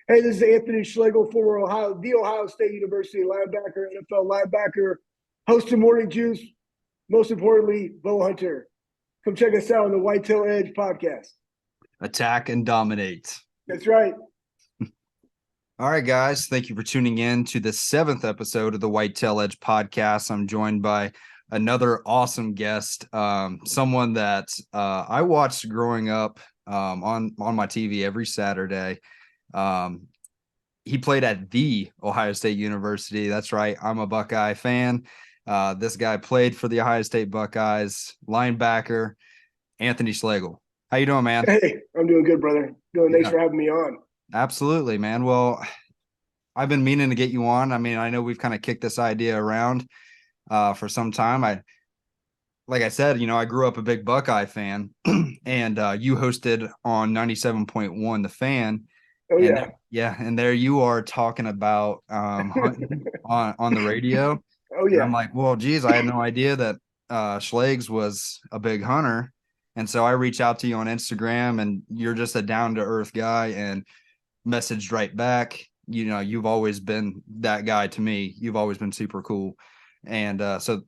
Hey, this is Anthony Schlegel, former Ohio State University linebacker, NFL linebacker, host of Morning Juice, most importantly, bow hunter. Come check us out on the Whitetail Edge podcast. Attack and dominate. That's right. All right, guys. Thank you for tuning in to the 7th episode of the Whitetail Edge podcast. I'm joined by another awesome guest, someone that I watched growing up on my TV every Saturday. He played at the Ohio State University. That's right. I'm a Buckeye fan. This guy played for the Ohio State Buckeyes, linebacker, Anthony Schlegel. How you doing, man? Hey, I'm doing good, brother. Thanks for having me on. Absolutely, man. Well, I've been meaning to get you on. I mean, I know we've kind of kicked this idea around for some time. Like I said, I grew up a big Buckeye fan, and you hosted on 97.1 The Fan. Oh, And yeah. and there you are talking about hunting on the radio. Oh, And I'm yeah. like, well, geez, I had no idea that Schlegs was a big hunter. And so I reach out to you on Instagram, and you're just a down to earth guy, and messaged right back. You've always been that guy to me. You've always been super cool. And so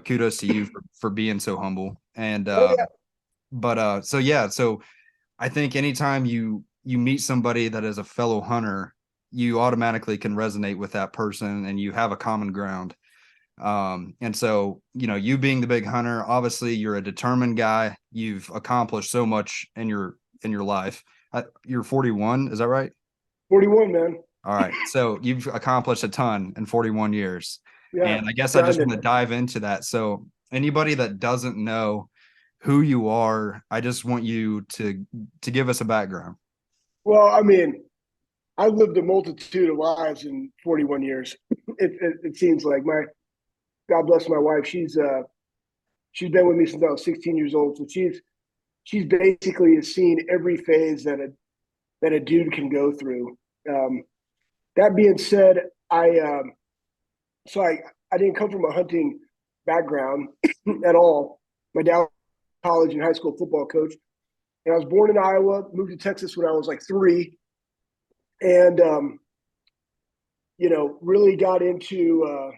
kudos to you for being so humble. And Oh, yeah. so I think anytime you meet somebody that is a fellow hunter, you automatically can resonate with that person and you have a common ground. And so, you being the big hunter, obviously you're a determined guy. You've accomplished so much in your life. You're 41. Is that right? 41, man. All right. So you've accomplished a ton in 41 years. Yeah. And I guess I just want Grinding. to dive into that. So anybody that doesn't know who you are, I just want you to give us a background. Well, I mean, I've lived a multitude of lives in 41 years. It seems like God bless my wife. She's been with me since I was 16 years old. So she's basically seen every phase that a dude can go through. That being said, I didn't come from a hunting background at all. My dad was a college and high school football coach, and I was born in Iowa. Moved to Texas when I was like 3, and really got into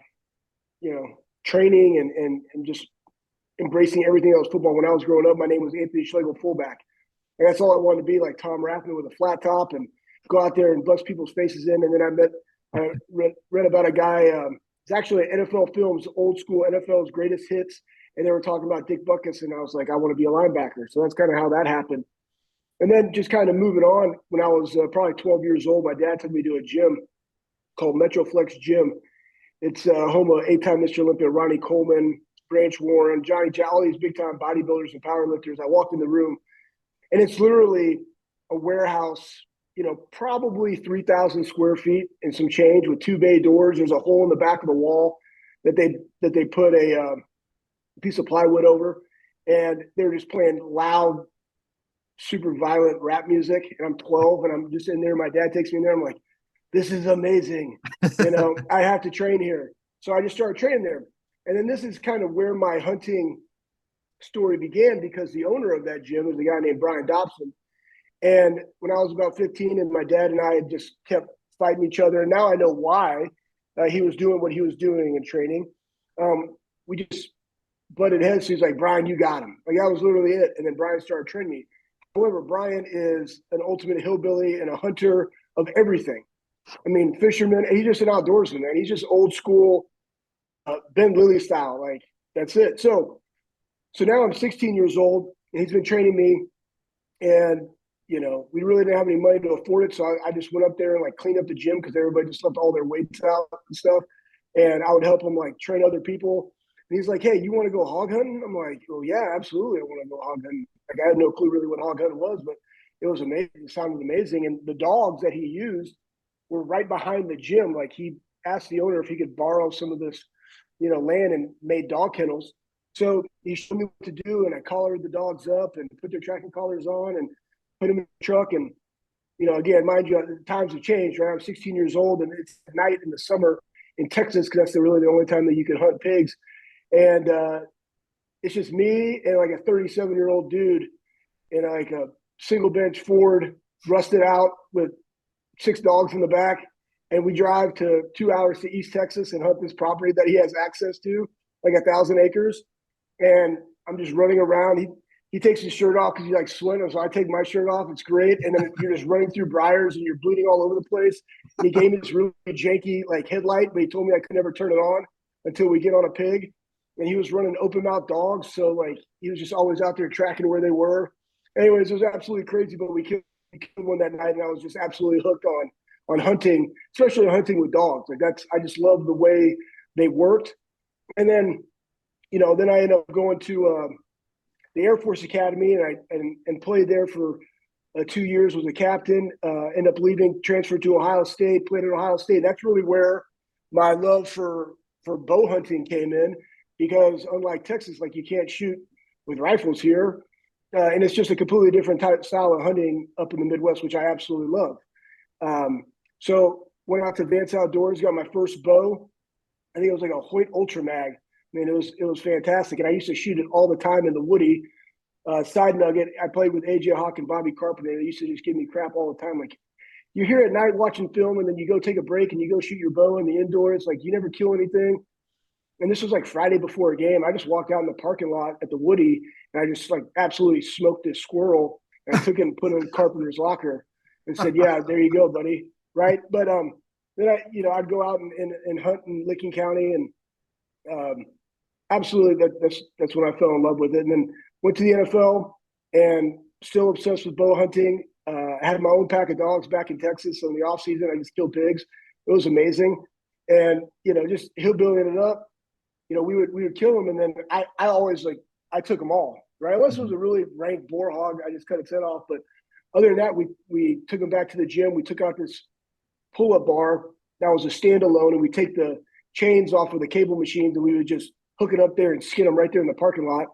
training and just embracing everything that was football. When I was growing up, my name was Anthony Schlegel, fullback. And that's all I wanted to be, like Tom Rathman with a flat top and go out there and bust people's faces in. And then I read about a guy, it's actually NFL Films, old school NFL's greatest hits. And they were talking about Dick Butkus. And I was like, I want to be a linebacker. So that's kind of how that happened. And then just kind of moving on, when I was probably 12 years old, my dad took me to a gym called Metroflex Gym. It's home of 8-time Mr. Olympia Ronnie Coleman, Branch Warren, Johnny Jack, all these big time bodybuilders and powerlifters. I walked in the room, and it's literally a warehouse, probably 3,000 square feet and some change with 2 bay doors. There's a hole in the back of the wall that they put a piece of plywood over, and they're just playing loud, super violent rap music. And I'm 12, and I'm just in there. My dad takes me in there. I'm like, this is amazing. I have to train here. So I just started training there. And then this is kind of where my hunting story began, because the owner of that gym was a guy named Brian Dobson. And when I was about 15, and my dad and I had just kept fighting each other, and now I know why he was doing what he was doing in training. We just butted heads. So he's like, Brian, you got him. Like, that was literally it. And then Brian started training me. However, Brian is an ultimate hillbilly and a hunter of everything. I mean, fisherman. He's just an outdoorsman, man. He's just old school, Ben Lilly style. Like, that's it. So now I'm 16 years old, and he's been training me. And, we really didn't have any money to afford it. So I just went up there and like cleaned up the gym, because everybody just left all their weights out and stuff. And I would help him like train other people. And he's like, hey, you want to go hog hunting? I'm like, oh, yeah, absolutely. I want to go hog hunting. Like, I had no clue really what hog hunting was, but it was amazing. It sounded amazing. And the dogs that he used were right behind the gym. Like, he asked the owner if he could borrow some of this, land, and made dog kennels. So he showed me what to do, and I collared the dogs up and put their tracking collars on and put them in the truck. And, again, mind you, the times have changed, right? I'm 16 years old, and it's night in the summer in Texas, because that's really the only time that you can hunt pigs. And it's just me and like a 37-year-old dude in like a single bench Ford, rusted out with 6 dogs in the back, and we drive to 2 hours to East Texas and hunt this property that he has access to, like 1,000 acres. And I'm just running around. He takes his shirt off because he likes swimming, so I take my shirt off. It's great. And then you're just running through briars and you're bleeding all over the place. And he gave me this really janky like headlight, but he told me I could never turn it on until we get on a pig. And he was running open mouth dogs, so like he was just always out there tracking where they were. Anyways, it was absolutely crazy, but we killed one that night, and I was just absolutely hooked on hunting, especially hunting with dogs. Like I just love the way they worked. And then, then I ended up going to the Air Force Academy, and played there for 2 years. Was a captain. Ended up leaving, transferred to Ohio State, played at Ohio State. That's really where my love for bow hunting came in, because unlike Texas, like you can't shoot with rifles here, and it's just a completely different style of hunting up in the Midwest, which I absolutely love. So went out to Advanced Outdoors, got my first bow. I think it was like a Hoyt Ultra Mag. I mean, it was fantastic, and I used to shoot it all the time in the Woody. Side nugget, I played with AJ Hawk and Bobby Carpenter. They used to just give me crap all the time. Like, you're here at night watching film, and then you go take a break and you go shoot your bow in the indoors. Like, you never kill anything. And this was like Friday before a game. I just walked out in the parking lot at the Woody, and I just like absolutely smoked this squirrel. And I took it and put it in Carpenter's locker and said, "Yeah, there you go, buddy." Right? But then I'd go out and hunt in Licking County, and absolutely that's when I fell in love with it. And then went to the NFL, and still obsessed with bow hunting. I had my own pack of dogs back in Texas. So in the off season, I just killed pigs. It was amazing. And, just hillbillying it up, we would kill them. And then I always I took them all, right? Unless it was a really rank boar hog, I just cut its head off. But other than that, we took them back to the gym. We took out this pull-up bar that was a standalone, and we take the chains off of the cable machines, and we would just hook it up there and skin them right there in the parking lot.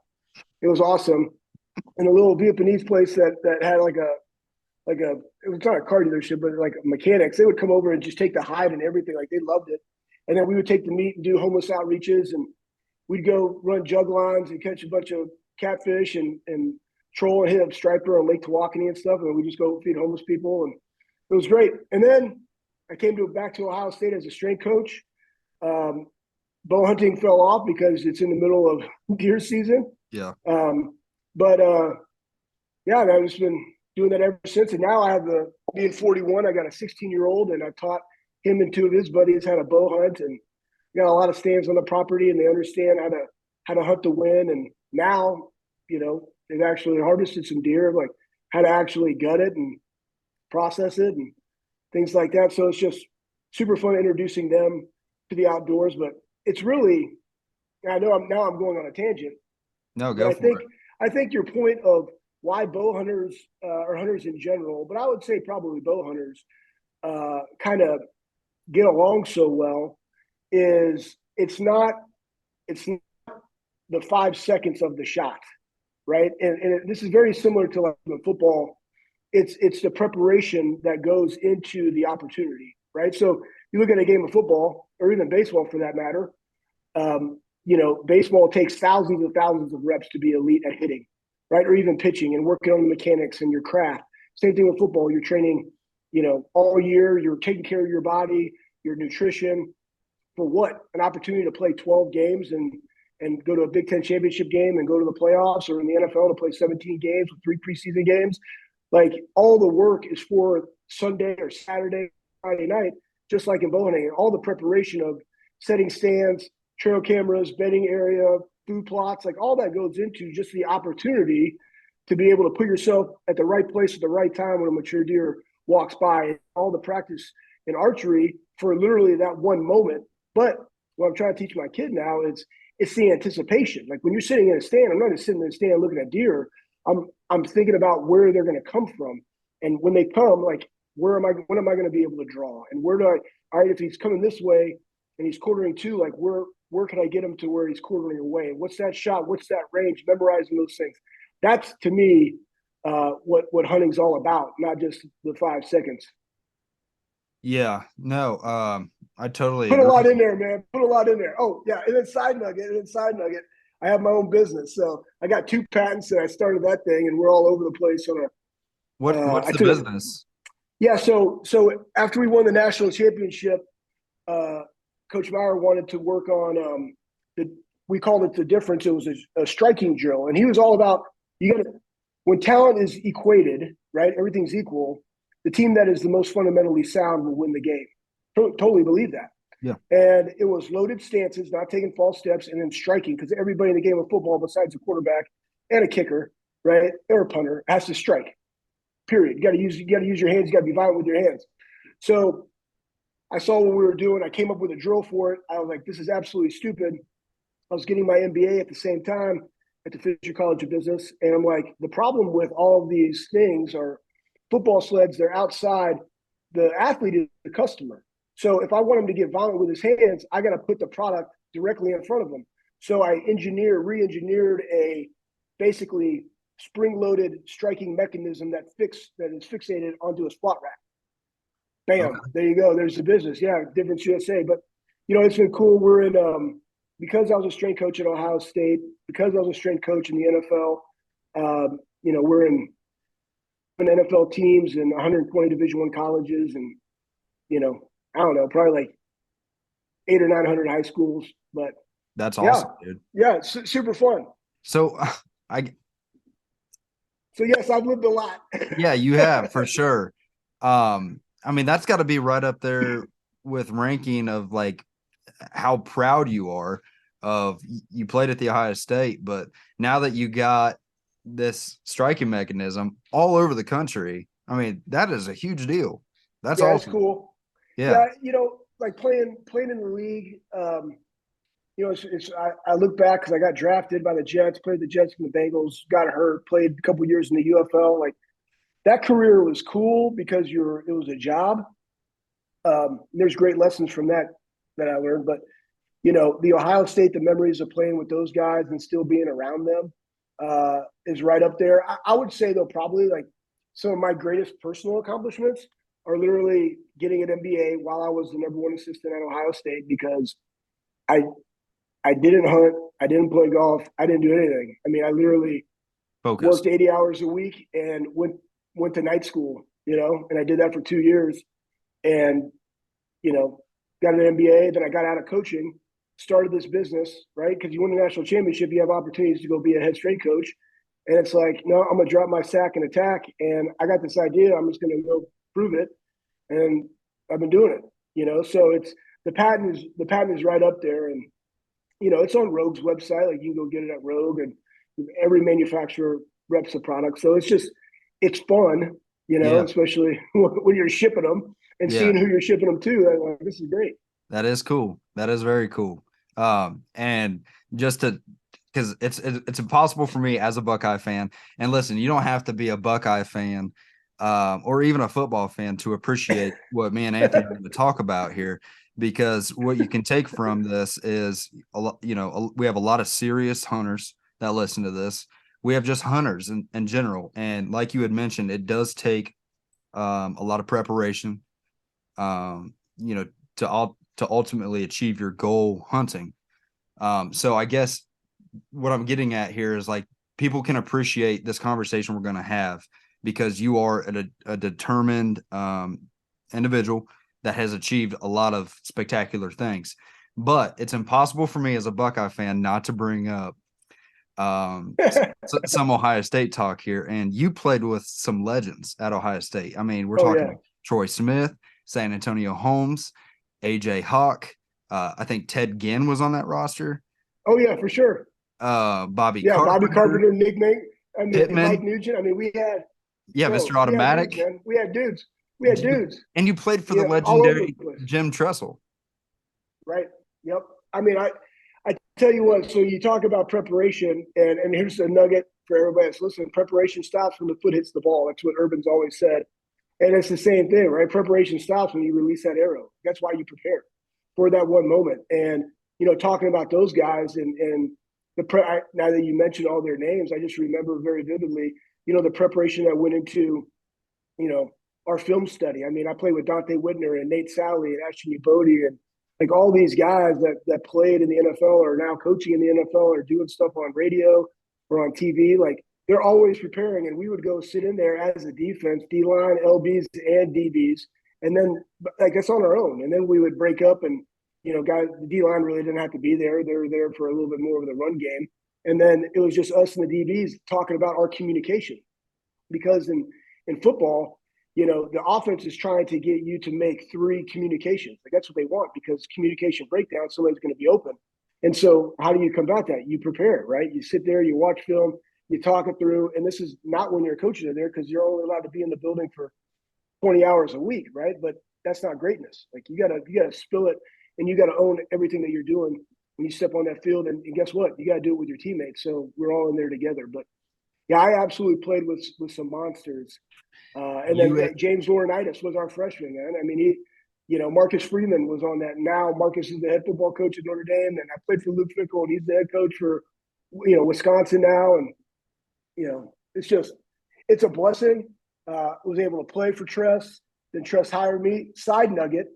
It was awesome. And a little Vietnamese place that had it was not a car dealership, but like mechanics, they would come over and just take the hide and everything. Like, they loved it. And then we would take the meat and do homeless outreaches, and we'd go run jug lines and catch a bunch of catfish and troll and hit up striper on Lake Tawakoni and stuff. And we just go feed homeless people. And it was great. And then I came back to Ohio State as a strength coach. Bow hunting fell off because it's in the middle of deer season. Yeah. Yeah, I've just been doing that ever since. And now I have being 41, I got a 16-year-old, and I taught him and 2 of his buddies how to bow hunt, and got a lot of stands on the property, and they understand how to hunt to win. And now, they've actually harvested some deer, like how to actually gut it and process it and things like that. So it's just super fun introducing them to the outdoors. But it's really, I know I'm going on a tangent. No, go for it. I think your point of why bow hunters or hunters in general, but I would say probably bow hunters kind of get along so well is it's not the 5 seconds of the shot, right? And this is very similar to like football. It's the preparation that goes into the opportunity, right? So you look at a game of football, or even baseball for that matter. Baseball takes thousands of reps to be elite at hitting, right? Or even pitching and working on the mechanics and your craft. Same thing with football. You're training, all year. You're taking care of your body, your nutrition, for what? An opportunity to play 12 games and go to a Big Ten championship game and go to the playoffs, or in the NFL to play 17 games with 3 preseason games. Like, all the work is for Sunday or Saturday, Friday night, just like in bow hunting. And all the preparation of setting stands, trail cameras, bedding area, food plots, like all that goes into just the opportunity to be able to put yourself at the right place at the right time when a mature deer walks by. And all the practice in archery for literally that one moment. But what I'm trying to teach my kid now is it's the anticipation. Like, when you're sitting in a stand, I'm not just sitting in a stand looking at deer. I'm thinking about where they're going to come from. And when they come, like, when am I going to be able to draw? And all right, if he's coming this way and he's quartering 2, like, where can I get him to where he's quartering away? What's that shot? What's that range? Memorizing those things. That's, to me, what hunting's all about, not just the 5 seconds. Yeah, no, I totally put agree. a lot in there, man. Put a lot in there. Oh, yeah. And then side nugget, I have my own business. So I got 2 patents, and I started that thing, and we're all over the place on What's the business? Yeah. So after we won the national championship, uh, Coach Meyer wanted to work on the we called it the difference. It was a striking drill, and he was all about you got to when talent is equated, right? Everything's equal. The team that is the most fundamentally sound will win the game. Totally believe that. Yeah. And it was loaded stances, not taking false steps, and then striking because everybody in the game of football, besides a quarterback and a kicker, right, or a punter, has to strike. Period. You got to use your hands. You got to be violent with your hands. So I saw what we were doing. I came up with a drill for it. I was like, this is absolutely stupid. I was getting my MBA at the same time at the Fisher College of Business. And I'm like, the problem with all of these things are football sleds, they're outside. The athlete is the customer. So if I want him to get violent with his hands, I got to put the product directly in front of him. So I re-engineered a basically spring-loaded striking mechanism that is fixated onto a squat rack. Bam, okay. There you go. There's the business. Yeah, Difference USA. But, it's been cool. We're in because I was a strength coach at Ohio State, because I was a strength coach in the NFL, we're in NFL teams and 120 Division I colleges and, I don't know, probably like 800 or 900 high schools. But that's awesome, dude. Yeah, super fun. So So yes, I've lived a lot. Yeah, you have for sure. That's got to be right up there with ranking of like how proud you are of you played at the Ohio State, but now that you got this striking mechanism all over the country, that is a huge deal. That's awesome. It's cool. Yeah. Like playing in the league. I look back because I got drafted by the Jets, played the Jets and the Bengals, got hurt, played a couple years in the UFL. Like that career was cool because it was a job. There's great lessons from that I learned, but the Ohio State, the memories of playing with those guys and still being around them is right up there. I would say though, probably like some of my greatest personal accomplishments are literally getting an MBA while I was the number one assistant at Ohio State because I didn't hunt, I didn't play golf, I didn't do anything. I literally worked 80 hours a week and went to night school, and I did that for 2 years and, got an MBA. Then I got out of coaching, started this business, right? Because you win the national championship, you have opportunities to go be a head strength coach. And it's like, no, I'm going to drop my sack and attack. And I got this idea. I'm just going to go prove it. And I've been doing it, so it's the patent is right up there. And, it's on Rogue's website. Like you can go get it at Rogue and every manufacturer reps the product. So it's fun, especially when you're shipping them and seeing who you're shipping them to. Like, this is great. That is cool. That is very cool. And just because it's impossible for me as a Buckeye fan. And listen, you don't have to be a Buckeye fan or even a football fan to appreciate what me and Anthony are going to talk about here. Because what you can take from this is, we have a lot of serious hunters that listen to this. We have just hunters in general. And like you had mentioned, it does take a lot of preparation, to ultimately achieve your goal hunting. So I guess what I'm getting at here is like people can appreciate this conversation we're going to have because you are a determined individual that has achieved a lot of spectacular things. But it's impossible for me as a Buckeye fan not to bring up some Ohio State talk here. And you played with some legends at Ohio State. We're talking Troy Smith, San Antonio Holmes, AJ Hawk. I think Ted Ginn was on that roster. Oh yeah, for sure. Bobby Carpenter, nickname. Pittman. Mike Nugent. We had Mr. Automatic. We had dudes. And you played for the legendary Jim Tressel. Right. Yep. I tell you what, so you talk about preparation, and here's a nugget for everybody that's listening. Preparation stops when the foot hits the ball. That's what Urban's always said. And it's the same thing, right? Preparation stops when you release that arrow. That's why you prepare for that one moment. And, talking about those guys and now that you mentioned all their names, I just remember very vividly, the preparation that went into, our film study. I played with Dante Whitner and Nate Sally and Ashton Bodie and like all these guys that played in the NFL or are now coaching in the NFL or doing stuff on radio or on TV. Like they're always preparing, and we would go sit in there as a defense, D-line, LBs, and DBs, and then like it's on our own. And then we would break up, and guys, the D-line really didn't have to be there. They were there for a little bit more of the run game, and then it was just us and the DBs talking about our communication, because in football, the offense is trying to get you to make 3 communications. Like that's what they want, because communication breakdown, somebody's going to be open. And so how do you combat that? You prepare, right? You sit there, you watch film, you talk it through. And this is not when your coaches are there, because you're only allowed to be in the building for 20 hours a week, right? But that's not greatness. Like you gotta spill it, and you gotta own everything that you're doing when you step on that field. And guess what? You gotta do it with your teammates. So we're all in there together. But yeah, I absolutely played with some monsters. And then James Laurinaitis was our freshman, man. I mean, Marcus Freeman was on that. Now Marcus is the head football coach at Notre Dame, and I played for Luke Fickell, and he's the head coach for, Wisconsin now. And, it's a blessing. Was able to play for Tress. Then Tress hired me. Side nugget,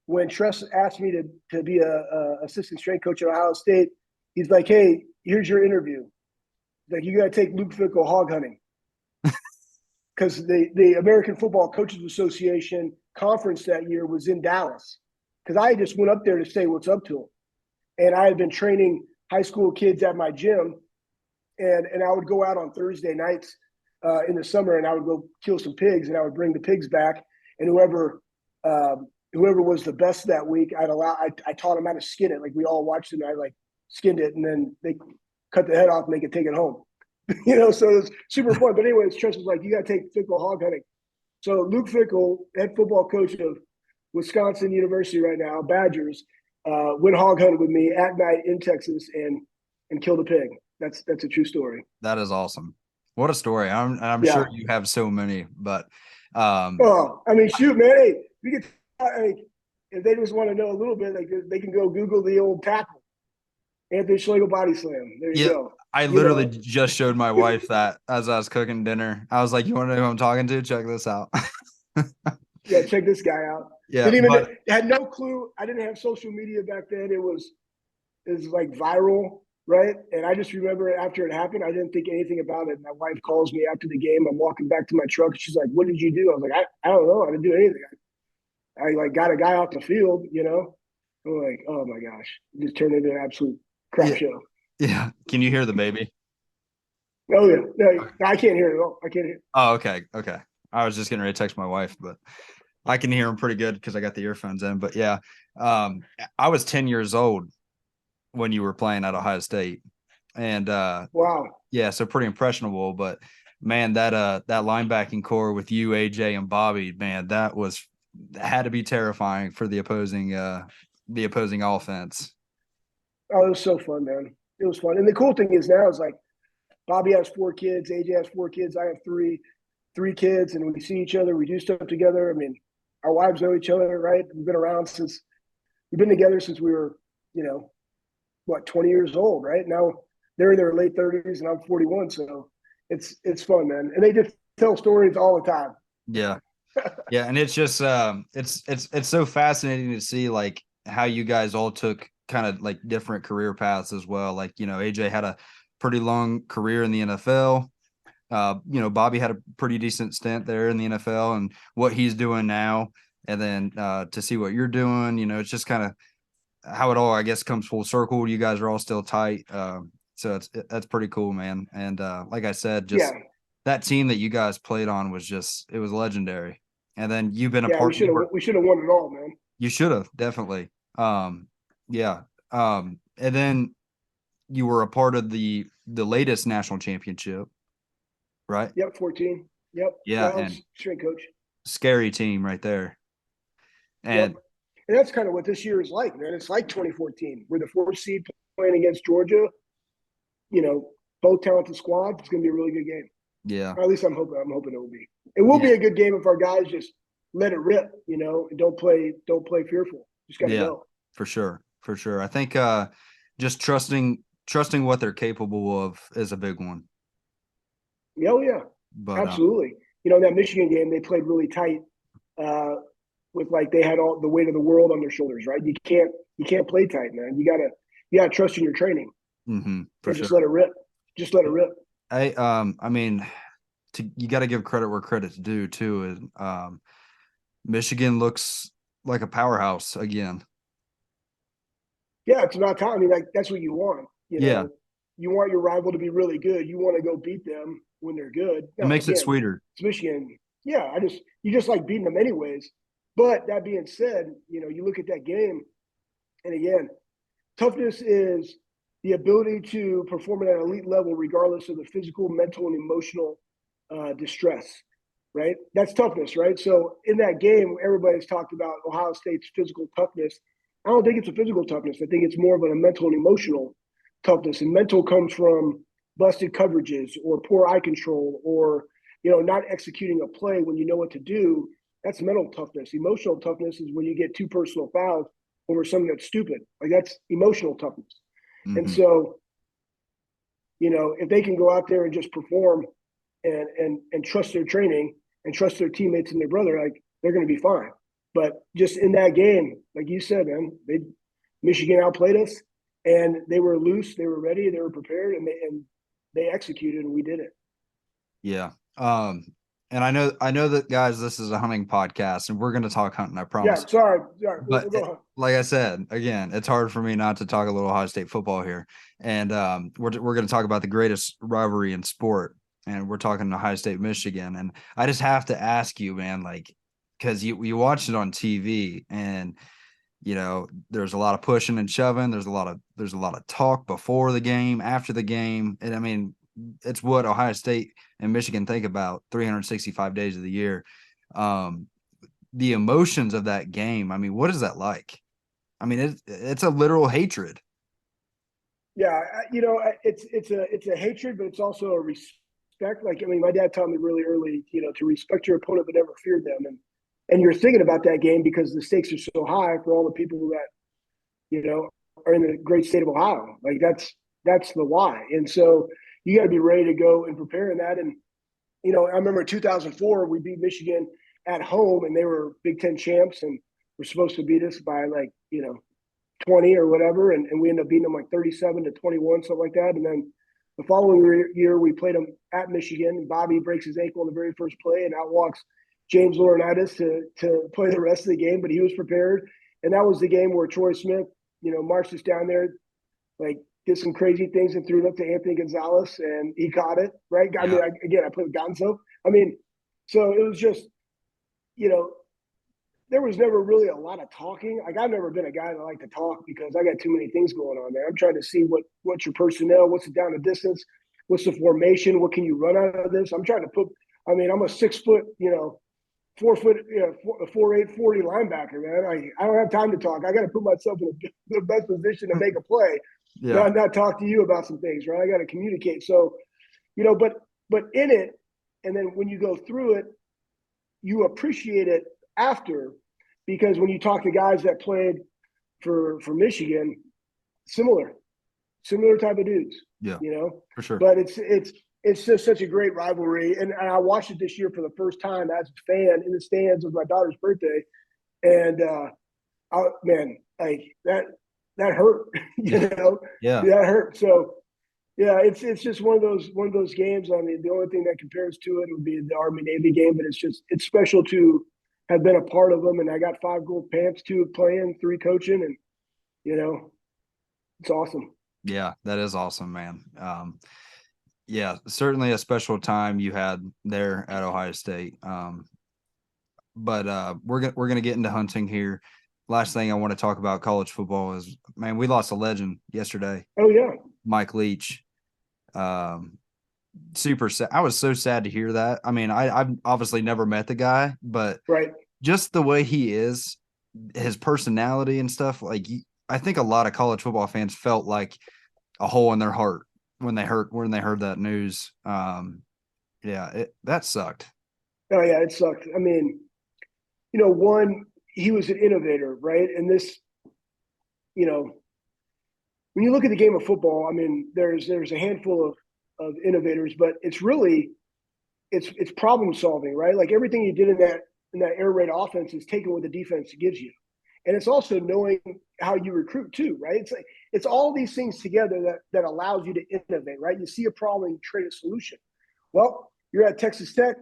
when Tress asked me to be a assistant strength coach at Ohio State, he's like, hey, here's your interview. Like, you got to take Luke Fickell hog hunting. Because the American Football Coaches Association conference that year was in Dallas. Because I just went up there to say what's up to them. And I had been training high school kids at my gym. And I would go out on Thursday nights in the summer, and I would go kill some pigs, and I would bring the pigs back. And whoever was the best that week, I taught them how to skin it. Like, we all watched it, and I skinned it, and then they cut the head off and they could take it home. So it was super fun. But anyways, Tress was like, you got to take Fickell hog hunting. So Luke Fickell, head football coach of Wisconsin University right now, Badgers, went hog hunting with me at night in Texas and killed a pig. That's a true story. That is awesome. What a story. I'm sure you have so many, but shoot, man. Hey, we could if they just want to know a little bit, they can go Google the old tackle. Anthony Schlegel body slam. There you go. I literally just showed my wife that as I was cooking dinner. I was like, you want to know who I'm talking to? Check this out. Yeah, check this guy out. Yeah. Had no clue. I didn't have social media back then. It was like viral, right? And I just remember after it happened, I didn't think anything about it. My wife calls me after the game. I'm walking back to my truck. And she's like, what did you do? I was like, I don't know. I didn't do anything. I got a guy off the field, I'm like, oh my gosh. It just turned into an absolute crap show. Yeah. Can you hear the baby? Oh, yeah. No, I can't hear it at all. I can't hear it. Oh, okay. Okay. I was just getting ready to text my wife, but I can hear him pretty good because I got the earphones in. But yeah, I was 10 years old when you were playing at Ohio State. And wow. Yeah, so pretty impressionable. But man, that linebacking core with you, AJ, and Bobby, man, that had to be terrifying for the opposing offense. Oh, it was so fun, man. It was fun. And the cool thing is now is like Bobby has 4 kids, AJ has 4 kids, I have three kids, and we see each other, we do stuff together. I mean, our wives know each other, right? We've been together since we were, 20 years old, right? Now they're in their late 30s and I'm 41, so it's fun, man. And they just tell stories all the time. Yeah. Yeah, and it's just it's so fascinating to see like how you guys all took kind of like different career paths as well. Like, AJ had a pretty long career in the NFL. Bobby had a pretty decent stint there in the NFL and what he's doing now. And then to see what you're doing, it's just kind of how it all, I guess, comes full circle. You guys are all still tight. So that's pretty cool, man. And like I said, that team that you guys played on was it was legendary. And then you've been a part. We should have won it all, man. You should have, definitely. Yeah. And then you were a part of the latest national championship, right? Yep, 14. Yep. Yeah, and strength coach. Scary team right there. And yep. And that's kind of what this year is like, man. It's like 2014. We're the 4th seed playing against Georgia. Both talented squads. It's going to be a really good game. Yeah. Or at least I'm hoping it will be. It will be a good game if our guys just let it rip, and don't play fearful. Just got to go. For sure. I think just trusting what they're capable of is a big one. Oh yeah, but, absolutely. That Michigan game, they played really tight with they had all the weight of the world on their shoulders, right? You can't play tight, man. You gotta trust in your training. Mm-hmm, just let it rip. I mean, you got to give credit where credit's due too. And Michigan looks like a powerhouse again. Yeah, it's about time. I mean, like that's what you want. Yeah, You want your rival to be really good. You want to go beat them when they're good. it Now, makes it again, sweeter. it's Michigan. Yeah, you just like beating them anyways. But that being said, you look at that game, and again, toughness is the ability to perform at an elite level, regardless of the physical, mental, and emotional distress. Right? That's toughness, right? So in that game, everybody's talked about Ohio State's physical toughness. I don't think it's a physical toughness. I think it's more of a mental and emotional toughness. And mental comes from busted coverages or poor eye control or not executing a play when you know what to do. That's mental toughness. Emotional toughness is when you get two personal fouls over something that's stupid. Like that's emotional toughness. And Hmm. so, if they can go out there and just perform and trust their training and trust their teammates and their brother, like they're going to be fine. But just in that game, like you said, man, Michigan outplayed us, and they were loose, they were ready, they were prepared, and they executed, and we did it. Yeah. And I know that, guys, this is a hunting podcast, and we're going to talk hunting, I Yeah, promise. sorry, But we'll go on. like I said, again, it's hard for me not to talk a little Ohio State football here. And we're going to talk about the greatest rivalry in sport, and we're talking Ohio State, Michigan. And I just have to ask you, man, like, because you watch it on TV, and there's a lot of pushing and shoving. There's a lot of talk before the game, after the game, and I mean, it's what Ohio State and Michigan think about 365 days of the year. Um, the emotions of that game. I mean, what is that like? I mean, it's a literal hatred. Yeah, it's a hatred, but it's also a respect. Like I mean, my dad taught me really early, to respect your opponent but never fear them. And you're thinking about that game because the stakes are so high for all the people that are in the great state of Ohio. Like that's the why. And so you got to be ready to go and prepare in that. And I remember 2004 we beat Michigan at home, and they were Big Ten champs, and were supposed to beat us by like 20 or whatever, and we ended up beating them like 37-21, something like that. And then the following year, we played them at Michigan, and Bobby breaks his ankle on the very first play and outwalks James Laurinaitis to play the rest of the game, but he was prepared. And that was the game where Troy Smith, marched us down there, like did some crazy things and threw it up to Anthony Gonzalez, and he caught it, right? I Yeah. mean, I played with Gonzo. I mean, so it was just, you know, there was never really a lot of talking. Like I've never been a guy that like to talk because I got too many things going on there. I'm trying to see what's your personnel, what's the down the distance, what's the formation, what can you run out of this. I'm trying to put. I mean, I'm a 6 foot, 4 foot, 4'8", 40 linebacker, man. I don't have time to talk. I got to put myself in the best position to make a play, Yeah. not talk to you about some things, right? I got to communicate. So, but in it, and then when you go through it, you appreciate it after, because when you talk to guys that played for Michigan, similar type of dudes, Yeah. you know. For sure. But it's just such a great rivalry, and I watched it this year for the first time as a fan in the stands of my daughter's birthday, and man, like that hurt, you Yeah. know, Yeah. that hurt. So yeah, it's just one of those games. I mean, the only thing that compares to it would be the Army Navy game, but it's special to have been a part of them. And I got 5 gold pants, 2 playing, 3 coaching, and you know, it's awesome. Yeah. That is awesome, man. Yeah, certainly a special time you had there at Ohio State. But we're gonna get into hunting here. Last thing I want to talk about college football is, man, we lost a legend yesterday, Oh yeah, Mike Leach. Um, super sad. I was so sad to hear that. I mean, I've obviously never met the guy, but right. just the way he is, his personality and stuff, like I think a lot of college football fans felt like a hole in their heart when they heard that news. Yeah, that sucked. Oh yeah, it sucked. I mean, one, he was an innovator, right? And this, you know, when you look at the game of football, I mean, there's a handful of innovators, but it's problem solving, right? Like everything you did in that air raid offense is taking what the defense gives you. And it's also knowing how you recruit too, right? It's all these things together that allows you to innovate, right? You see a problem and you create a solution. Well, you're at Texas Tech,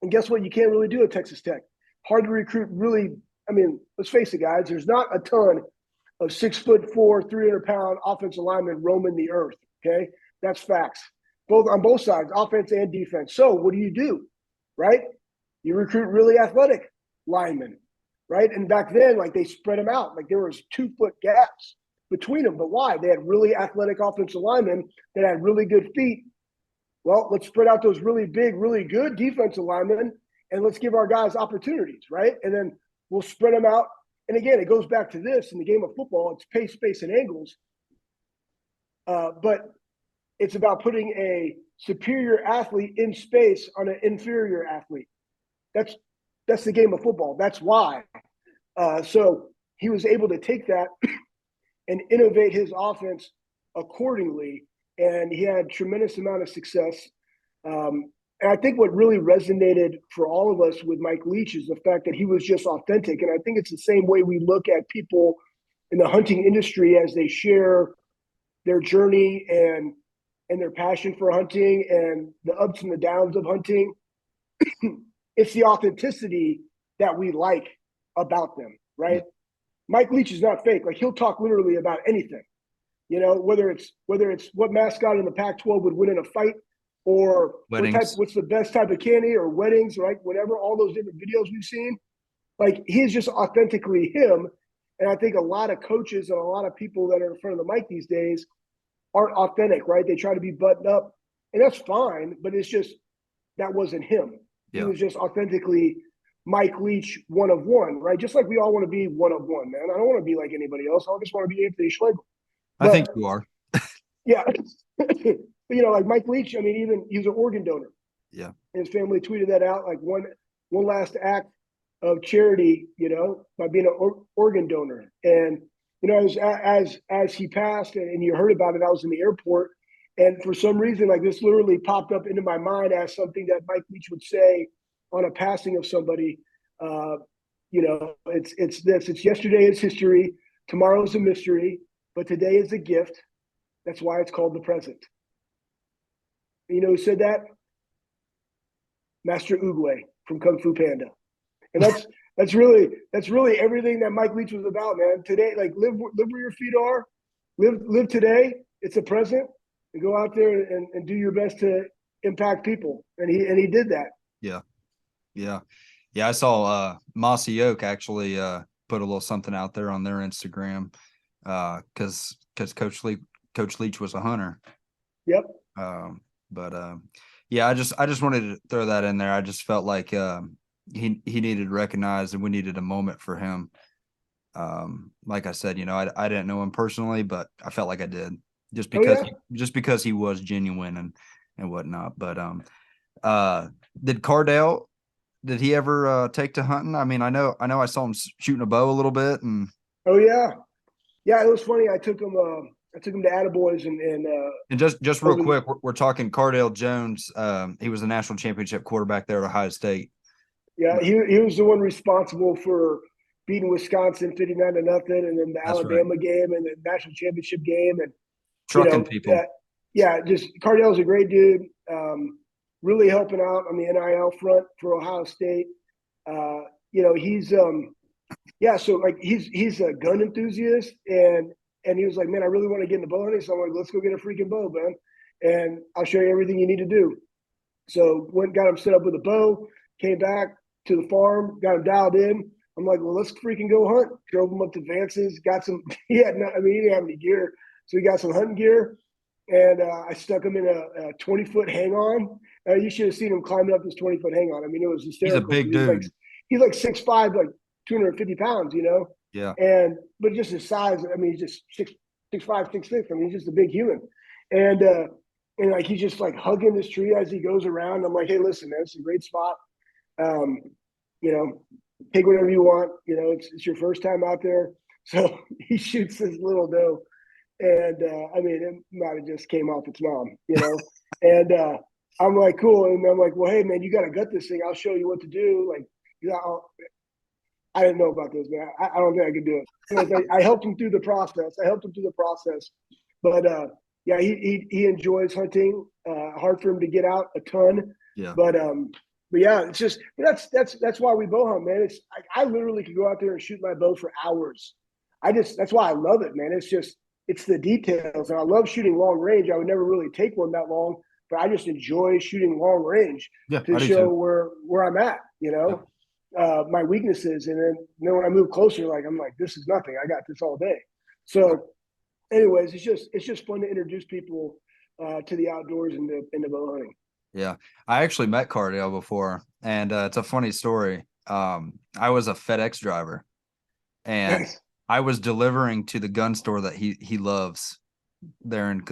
and guess what? You can't really do at Texas Tech. Hard to recruit, really. I mean, let's face it, guys. There's not a ton of 6'4", 300-pound offensive linemen roaming the earth. Okay, that's facts. On both sides, offense and defense. So what do? Right? You recruit really athletic linemen, right? And back then, like they spread them out. Like there was 2-foot gaps between them. But why? They had really athletic offensive linemen that had really good feet. Well, let's spread out those really big, really good defensive linemen, and let's give our guys opportunities, right? And then we'll spread them out. And again, it goes back to this in the game of football. It's pace, space, and angles. But it's about putting a superior athlete in space on an inferior athlete. That's the game of football. That's why. So he was able to take that and innovate his offense accordingly, and he had tremendous amount of success. And I think what really resonated for all of us with Mike Leach is the fact that he was just authentic. And I think it's the same way we look at people in the hunting industry as they share their journey and their passion for hunting and the ups and the downs of hunting. It's the authenticity that we like about them, right? Yeah. Mike Leach is not fake. Like he'll talk literally about anything, you know, whether it's what mascot in the Pac-12 would win in a fight, or what's the best type of candy, or weddings, right? Whatever, all those different videos we've seen. Like he's just authentically him. And I think a lot of coaches and a lot of people that are in front of the mic these days aren't authentic, right? They try to be buttoned up, and that's fine, but it's just that wasn't him. Yeah. He was just authentically Mike Leach, one of one, right? Just like we all want to be one of one, man. I don't want to be like anybody else. I just want to be Anthony Schlegel. I think you are. Yeah. You know, like Mike Leach, I mean, even he was an organ donor. Yeah. His family tweeted that out, like one last act of charity, you know, by being an organ donor. And, you know, as he passed and you heard about it, I was in the airport. And for some reason, like this literally popped up into my mind as something that Mike Leach would say on a passing of somebody. You know, it's this. It's yesterday is history. Tomorrow is a mystery. But today is a gift. That's why it's called the present. You know who said that? Master Oogway from Kung Fu Panda. And that's really everything that Mike Leach was about, man. Today, like live where your feet are. Live today. It's a present. And go out there and do your best to impact people. And he did that. Yeah. Yeah. Yeah. I saw Mossy Oak actually put a little something out there on their Instagram because Coach Leach was a hunter. Yep. Yeah, I just wanted to throw that in there. I just felt like he needed recognized, and we needed a moment for him. Like I said, you know, I didn't know him personally, but I felt like I did just because he was genuine and whatnot. But did Cardale? Did he ever take to hunting? I mean, I know I saw him shooting a bow a little bit, and yeah, it was funny. I took him to Attaboys and just real quick, we're talking Cardale Jones. He was the national championship quarterback there at Ohio State. Yeah, he was the one responsible for beating Wisconsin 59-0, and then the Alabama game and the national championship game, and trucking people. Just Cardale's a great dude. Really helping out on the NIL front for Ohio State. You know, he's so like he's a gun enthusiast, and he was like, man, I really want to get in the bow hunting. So I'm like, let's go get a freaking bow, man, and I'll show you everything you need to do. So went, got him set up with a bow, came back to the farm, got him dialed in. I'm like, well, let's freaking go hunt. Drove him up to Vance's, got some. He didn't have any gear, so he got some hunting gear, and I stuck him in a 20-foot hang on. You should have seen him climbing up this 20-foot hang on. I mean, it was hysterical. He's a big dude. He's like 6'5", like 250 pounds, you know? Yeah. But just his size, I mean, he's just 6'5", 6'6". I mean, he's just a big human. And like, he's just like hugging this tree as he goes around. I'm like, hey, listen, man, it's a great spot. You know, take whatever you want. You know, it's your first time out there. So he shoots this little doe. And I mean, it might have just came off its mom, you know? And I'm like, cool. And I'm like, well, hey, man, you got to gut this thing. I'll show you what to do. Like, I didn't know about this, man. I don't think I could do it. I helped him through the process. But yeah, he enjoys hunting. Hard for him to get out a ton, Yeah. but yeah, it's just that's why we bow hunt, man. It's I literally could go out there and shoot my bow for hours. That's why I love it, man. It's the details, and I love shooting long range. I would never really take one that long, but I just enjoy shooting long range Yeah, to I do show too. where I'm at, Yeah. my weaknesses, and then when I move closer, like I'm like, this is nothing. I got this all day. So, anyways, it's just fun to introduce people to the outdoors and into bow hunting. Yeah. I actually met Cardale before, and it's a funny story. I was a FedEx driver, and Nice. I was delivering to the gun store that he loves there in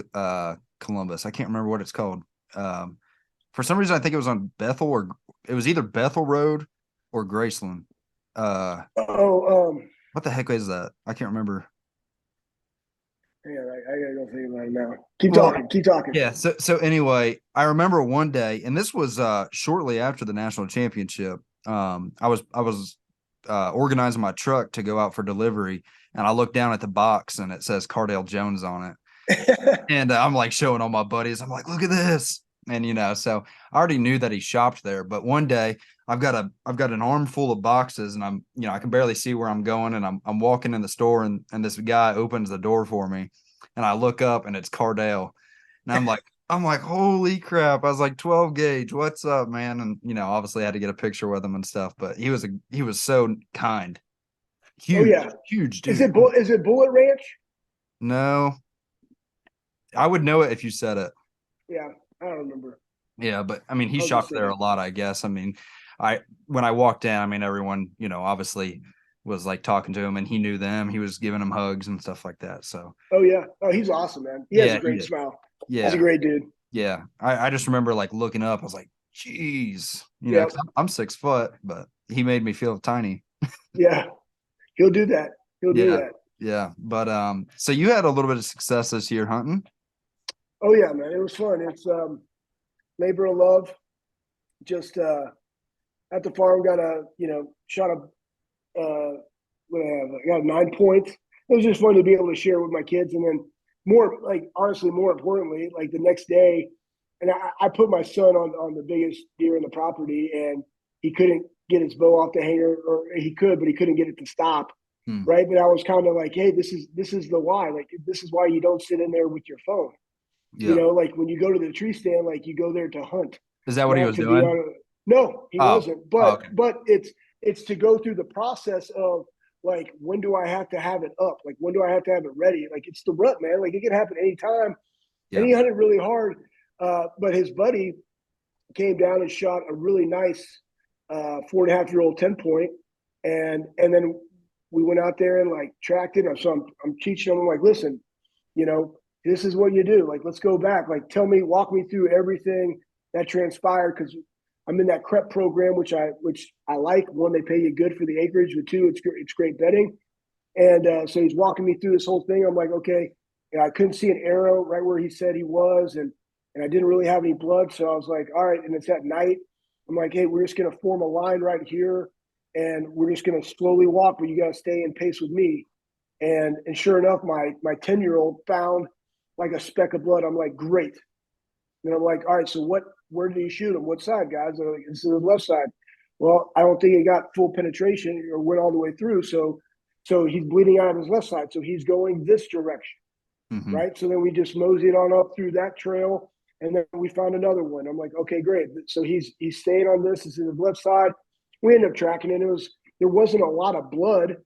Columbus. I can't remember what it's called. For some reason, I think it was on Bethel, or it was either Bethel Road or Graceland. Oh, What the heck is that? I can't remember. yeah, I gotta go think about it now. Keep Well, talking. Keep talking. yeah. So anyway, I remember one day, and this was shortly after the national championship. I was organizing my truck to go out for delivery, and I looked down at the box, and it says Cardale Jones on it. And I'm like showing all my buddies. I'm like, look at this. And so I already knew that he shopped there. But one day I've got an armful of boxes, and I can barely see where I'm going. And I'm walking in the store, and this guy opens the door for me, and I look up, and it's Cardale. And I'm like, holy crap. I was like, 12 gauge, what's up, man? And obviously I had to get a picture with him and stuff, but he was so kind. Oh Huge, yeah. huge Is dude. it Bullet Ranch? No, I would know it if you said it. Yeah, I don't remember. Yeah, but I mean, he I'll just shopped say there a lot, I guess. I mean, when I walked in, I mean, everyone, obviously was like talking to him, and he knew them. He was giving them hugs and stuff like that. So Oh yeah. Oh, he's awesome, man. He has a yeah, he great did. smile. He's a Yeah, great dude. yeah. I just remember like looking up. I was like, geez, Yeah. 'cause I'm 6 foot, but he made me feel tiny. Yeah. He'll do that. He'll do Yeah, that. yeah. But so you had a little bit of success this year hunting. Oh yeah, man. It was fun. It's labor of love. Just at the farm, got shot a what I have. I got 9 points. It was just fun to be able to share with my kids, and then honestly, more importantly, like the next day, and I put my son on the biggest deer in the property, and he couldn't get his bow off the hanger, or he could, but he couldn't get it to stop. Hmm. Right, but I was kind of like, hey, this is the why. Like, this is why you don't sit in there with your phone. Yeah. Like when you go to the tree stand, like you go there to hunt, Is that what he not was to be doing? on. No, he Oh, wasn't. oh, But okay. it's to go through the process of like, when do I have to have it up? Like, when do I have to have it ready? Like, it's the rut, man. Like, it can happen anytime. And Yeah. he hunted really hard. But his buddy came down and shot a really nice 4.5-year-old 10 point, and then we went out there and like tracked it. So I'm teaching him, like, listen, this is what you do. Like, let's go back. Like, walk me through everything that transpired, because I'm in that CREP program, which I like. One, they pay you good for the acreage, but two, it's great betting. And so he's walking me through this whole thing. I'm like, okay. And I couldn't see an arrow right where he said he was, and I didn't really have any blood. So I was like, all right. And it's at night. I'm like, hey, we're just gonna form a line right here, and we're just gonna slowly walk, but you gotta stay in pace with me. And sure enough, my 10-year-old found like a speck of blood. I'm like, great. And I'm like, all right, so where did he shoot him? What side, guys? They're like, it's the left side. Well, I don't think it got full penetration or went all the way through. So he's bleeding out of his left side. So he's going this direction, Hmm. right? So then we just moseyed on up through that trail, and then we found another one. I'm like, okay, great. So he's staying on this. This is his left side. We ended up tracking it. There wasn't a lot of blood,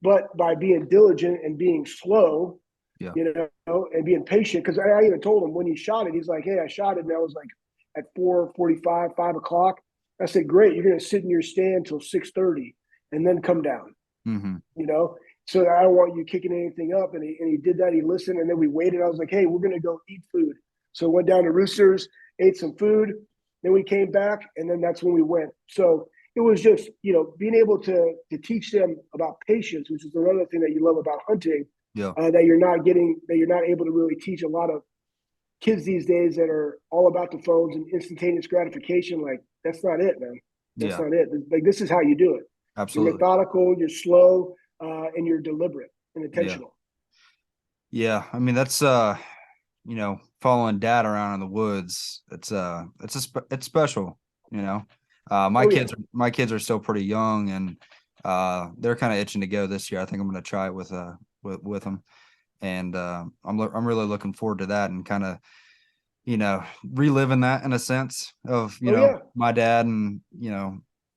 but by being diligent and being slow, Yeah. and being patient, because I even told him when he shot it, he's like, hey, I shot it, and I was like at 4:45, 5 o'clock. I said, great, you're going to sit in your stand till 6:30 and then come down, Hmm. you know? So I don't want you kicking anything up. And he did that. He listened, and then we waited. I was like, hey, we're going to go eat food. So went down to Roosters, ate some food. Then we came back, and then that's when we went. So it was just, being able to teach them about patience, which is another thing that you love about hunting, Yeah. that you're not able to really teach a lot of kids these days that are all about the phones and instantaneous gratification. Like, that's not it, man. That's Yeah. not it. Like, this is how you do it. You're Absolutely. methodical, you're slow, and you're deliberate and Yeah. intentional. Yeah. I mean, that's following dad around in the woods. It's special, you know. My Oh yeah, kids are still pretty young, and they're kind of itching to go this year. I think I'm going to try it with them, and I'm really looking forward to that, and kind of reliving that in a sense of oh yeah. my dad, and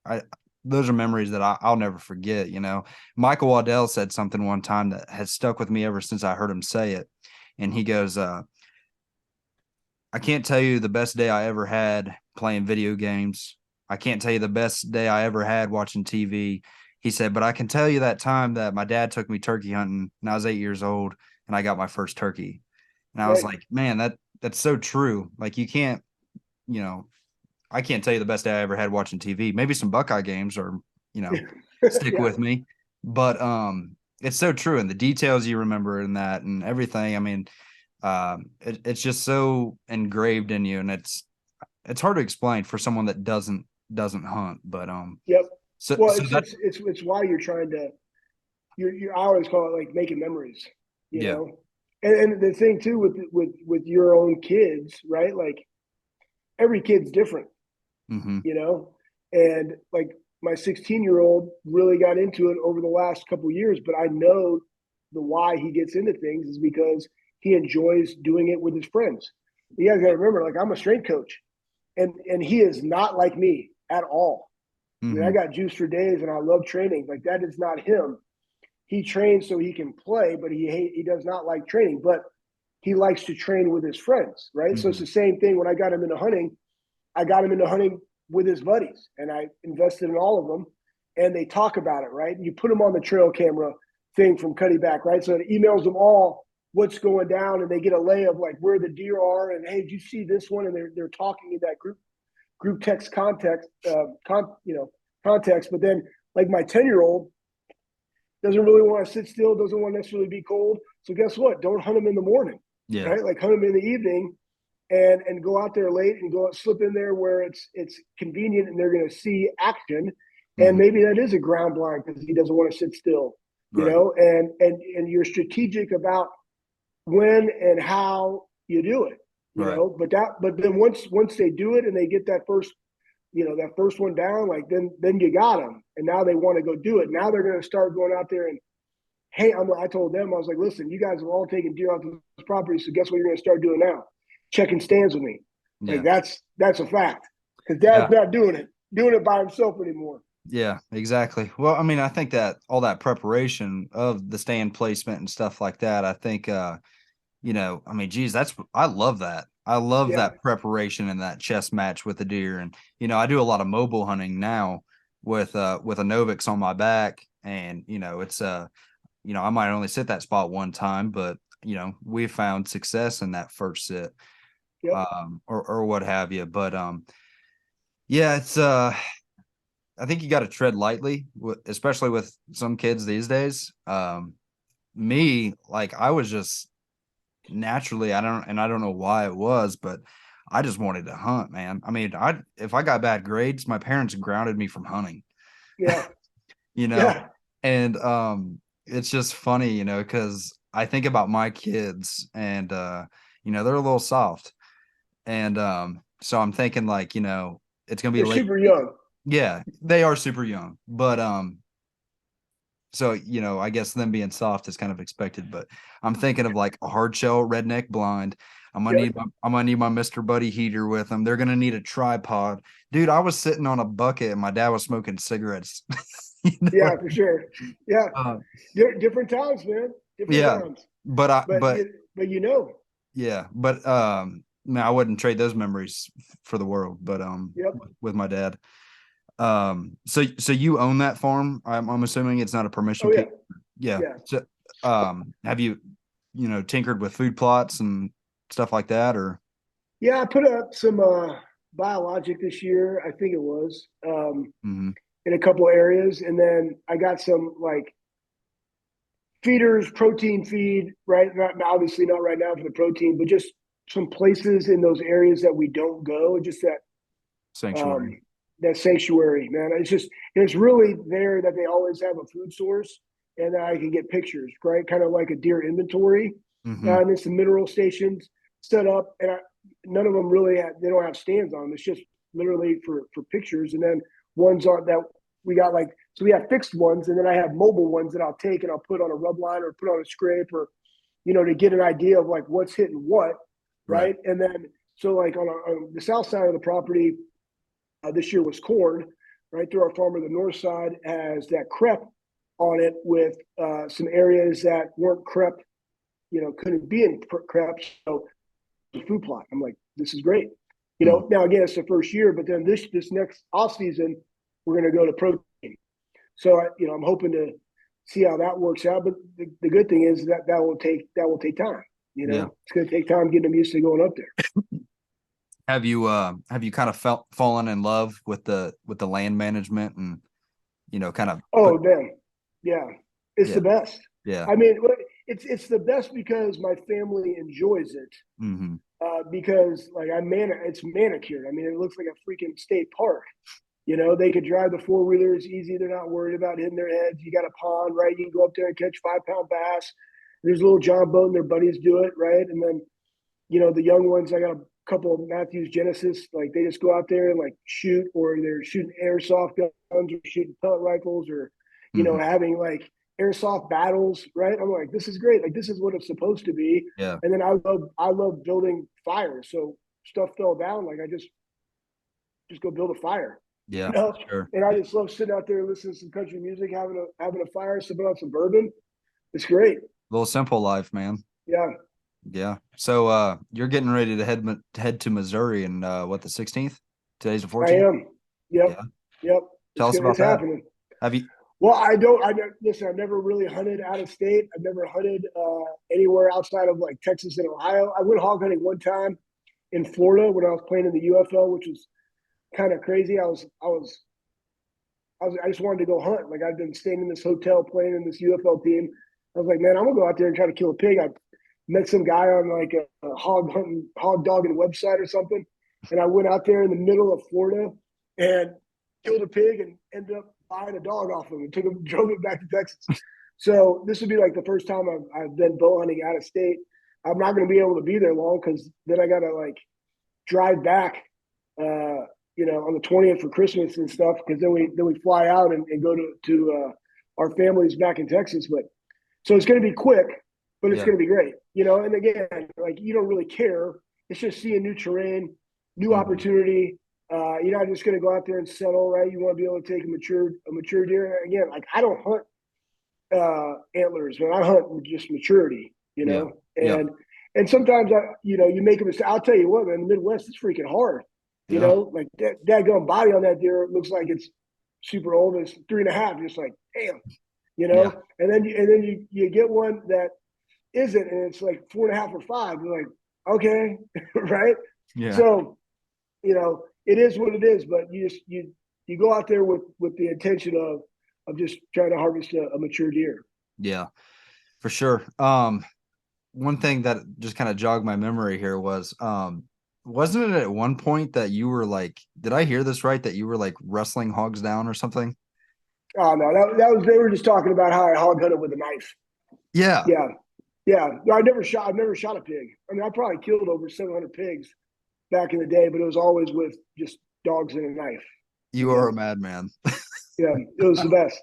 I those are memories that I'll never forget. Michael Waddell said something one time that has stuck with me ever since I heard him say it, and he goes, I can't tell you the best day I ever had playing video games. I can't tell you the best day I ever had watching TV. He said, but I can tell you that time that my dad took me turkey hunting and I was 8 years old and I got my first turkey. And I was Right. like, man, that's so true. Like you can't, you know, I can't tell you the best day I ever had watching TV. Maybe some Buckeye games or, stick Yeah. with me. But it's so true. And the details you remember in that and everything. I mean, it's just so engraved in you, and it's hard to explain for someone that doesn't hunt. But Yep. so Well, so that it's why you're trying to. I always call it like making memories. You yeah. know, and the thing too with your own kids, right? Like every kid's different. Mm-hmm. You know, and like my 16-year-old really got into it over the last couple of years, but I know the why he gets into things is because he enjoys doing it with his friends. You guys got to remember, like I'm a strength coach, and he is not like me at all. I mean, I Mm-hmm. got juice for days, and I love training. Like that is not him. He trains so he can play, but he does not like training. But he likes to train with his friends, right? So it's Mm-hmm. the same thing when I got him into hunting. I got him into hunting with his buddies, and I invested in all of them. And they talk about it, right? You put them on the trail camera thing from Cuddy Back, right? So it emails them all what's going down, and they get a lay of like where the deer are, and hey, did you see this one? And they're talking in that group text context. But then like my 10-year-old doesn't really want to sit still, doesn't want to necessarily be cold. So guess what? Don't hunt them in the morning, Yeah. right? Like hunt them in the evening and go out there late and go out, slip in there where it's convenient and they're going to see action. And Mm-hmm. maybe that is a ground blind because he doesn't want to sit still, Right. and you're strategic about when and how you do it, Right. but then once they do it and they get that first one down, like then you got them, and now they want to go do it. Now they're going to start going out there and hey, I told them, I was like, listen, you guys have all taken deer off this property, so guess what you're going to start doing now? Checking stands with me. Like Yeah. that's a fact because Yeah. Dad's not doing it by himself anymore. Yeah, exactly. Well, I mean, I think that all that preparation of the stand placement and stuff like that, I think I mean, geez, I love that. I love Yeah, that preparation and that chess match with the deer. And, I do a lot of mobile hunting now with a Novix on my back. And, I might only sit that spot one time, but, we found success in that first sit, yep. or what have you. But, yeah, I think you got to tread lightly, especially with some kids these days. Me, like I was just naturally, I don't know why it was, but I just wanted to hunt, man. I mean, if I got bad grades, my parents grounded me from hunting, Yeah, you know, yeah. and it's just funny, because I think about my kids and they're a little soft, and so I'm thinking like, it's gonna be They're late. super young. Yeah, they are super young, but so, I guess them being soft is kind of expected, but I'm thinking of like a hard shell redneck blind. Yep. I'm gonna need my Mr. Buddy heater with them. They're gonna need a tripod. Dude, I was sitting on a bucket and my dad was smoking cigarettes. You know? Yeah, for sure. Yeah, Uh, different times, man. Different yeah, times. but I But yeah, but man, I wouldn't trade those memories for the world, but yep. with my dad. So you own that farm? I'm assuming it's not a permission Oh yeah, piece. Yeah. yeah. So have you tinkered with food plots and stuff like that, or Yeah, I put up some biologic this year. I think it was. Mhm. In a couple areas, and then I got some like feeders, protein feed. Right, not obviously not right now for the protein, but just some places in those areas that we don't go, just that Sanctuary? that sanctuary, man. It's really there that they always have a food source, and I can get pictures, right? Kind of like a deer inventory. Mm-hmm. And there's some mineral stations set up, and none of them really they don't have stands on them. It's just literally for pictures. And then ones on that we got so we have fixed ones, and then I have mobile ones that I'll take and I'll put on a rub line or put on a scrape, or to get an idea of like what's hitting what, right? And then so like on the south side of the property, this year was corn. Right through our farm on the north side has that crep on it with some areas that weren't crep, couldn't be in crep. So the food plot. I'm like, this is great. Now again, it's the first year, but then this next off season, we're going to go to protein. So I'm hoping to see how that works out. But the good thing is that will take time. It's going to take time getting them used to going up there. Have you kind of fallen in love with the land management and kind of? Man, yeah, it's the best. Yeah, I mean, it's the best because my family enjoys it. Mm-hmm. Because like it's manicured. I mean, it looks like a freaking state park. They could drive the 4-wheelers easy. They're not worried about hitting their heads. You got a pond, right? You can go up there and catch 5-pound bass. There's a little John boat and their buddies do it, right? And then, the young ones, I got a couple of Matthews Genesis, like they just go out there and like shoot, or they're shooting airsoft guns or shooting pellet rifles, or, having like airsoft battles, right? I'm like, this is great. Like, this is what it's supposed to be. Yeah. And then I love building fires. So stuff fell down. Like I just go build a fire. Yeah, sure. And I just love sitting out there listening to some country music, having a fire, sipping on some bourbon. It's great. Little simple life, man. Yeah. Yeah. So you're getting ready to head to Missouri and what, the 16th? Today's the 14th? I am. Yep. Yeah. Yep. Tell us about that. Happening. Have you? Well, listen, I've never really hunted out of state. I've never hunted anywhere outside of like Texas and Ohio. I went hog hunting one time in Florida when I was playing in the UFL, which was kind of crazy. I just wanted to go hunt. Like, I'd been staying in this hotel playing in this UFL team. I was like, man, I'm gonna go out there and try to kill a pig. I met some guy on like a hog dogging website or something, and I went out there in the middle of Florida and killed a pig and ended up buying a dog off him and drove it back to Texas. So this would be like the first time I've been bow hunting out of state. I'm not going to be able to be there long because then I got to like drive back, on the 20th for Christmas and stuff. Because then we fly out and go to our families back in Texas. But so it's going to be quick, but it's going to be great. And again, like, you don't really care. It's just seeing new terrain, new opportunity. You're not just going to go out there and settle, right? You want to be able to take a mature deer. Again, like, I don't hunt antlers, man. I hunt just maturity, and sometimes you make a mistake. I'll tell you what, man, the Midwest is freaking hard. Like that daggone body on that deer looks like it's super old. It's 3.5. Just like, damn, and then you get one that isn't, and it's like 4.5 or 5. You're like, okay, right? Yeah. So, it is what it is, but you go out there with the intention of just trying to harvest a mature deer. Yeah, for sure. One thing that just kind of jogged my memory here was, wasn't it at one point that you were like, did I hear this right, that you were like wrestling hogs down or something? Oh no, that was, they were just talking about how I hog hunted with a knife. Yeah. No, I've never shot a pig. I mean, I probably killed over 700 pigs back in the day, but it was always with just dogs and a knife. You are a madman. Yeah, it was the best.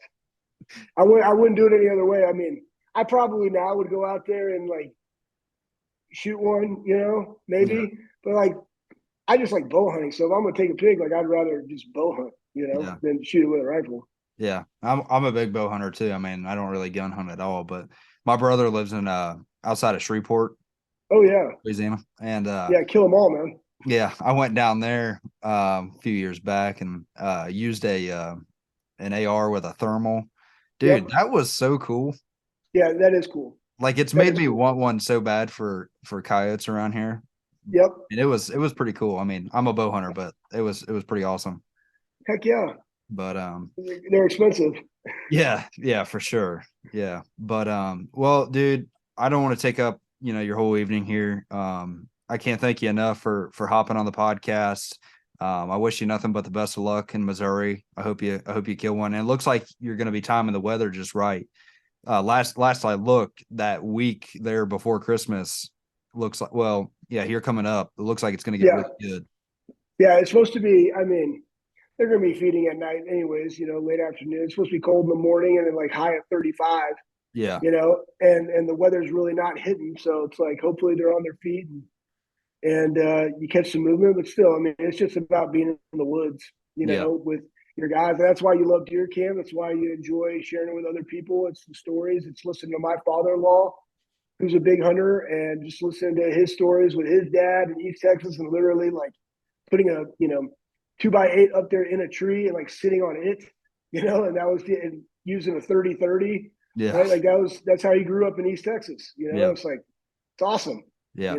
I wouldn't do it any other way. I mean, I probably now would go out there and like shoot one, maybe. Yeah. But like, I just like bow hunting. So if I'm gonna take a pig, like, I'd rather just bow hunt, than shoot it with a rifle. Yeah, I'm a big bow hunter too. I mean, I don't really gun hunt at all, but my brother lives in outside of Shreveport. Oh yeah, Louisiana, and kill them all, man. Yeah, I went down there a few years back and used an AR with a thermal. Dude, that was so cool. Yeah, that is cool. Like, it's made me want one so bad for coyotes around here. Yep. And it was pretty cool. I mean, I'm a bow hunter, but it was pretty awesome. Heck yeah. But they're expensive. Yeah, for sure. Yeah. But well, dude, I don't want to take up, your whole evening here. I can't thank you enough for hopping on the podcast. I wish you nothing but the best of luck in Missouri. I hope you kill one. And it looks like you're going to be timing the weather just right. Last I looked, that week there before Christmas looks like, well, yeah, here coming up, it looks like it's going to get Yeah. really good. Yeah. It's supposed to be, I mean, they're going to be feeding at night anyways, late afternoon. It's supposed to be cold in the morning and then like high at 35, Yeah. and the weather's really not hitting. So it's like, hopefully they're on their feet and you catch some movement, but still, I mean, it's just about being in the woods, Yeah. with your guys. And that's why you love deer camp. That's why you enjoy sharing it with other people. It's the stories. It's listening to my father-in-law, who's a big hunter, and just listening to his stories with his dad in East Texas, and literally like putting a 2x8 up there in a tree and like sitting on it, and that was and using a 30-30, Yeah. right? Like that's how he grew up in East Texas. Yeah. It's like it's awesome. Yeah.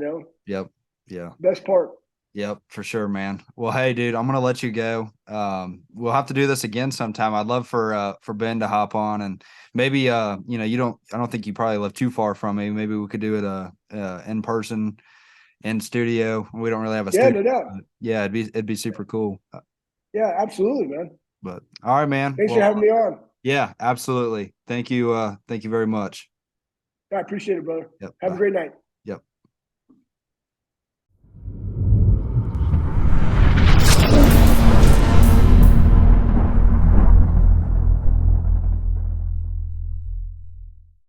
Yep. Yeah. Best part. Yep, for sure, man. Well, hey, dude, I'm gonna let you go. We'll have to do this again sometime. I'd love for Ben to hop on, and maybe I don't think you probably live too far from me. Maybe we could do it in person, in studio. We don't really have a Yeah, studio. no doubt. Yeah, it'd be super cool. Yeah, absolutely, man. But all right, man. Thanks Well, for having me on. yeah, absolutely. Thank you very much. I appreciate it, brother. Yep. Have Bye. a great night.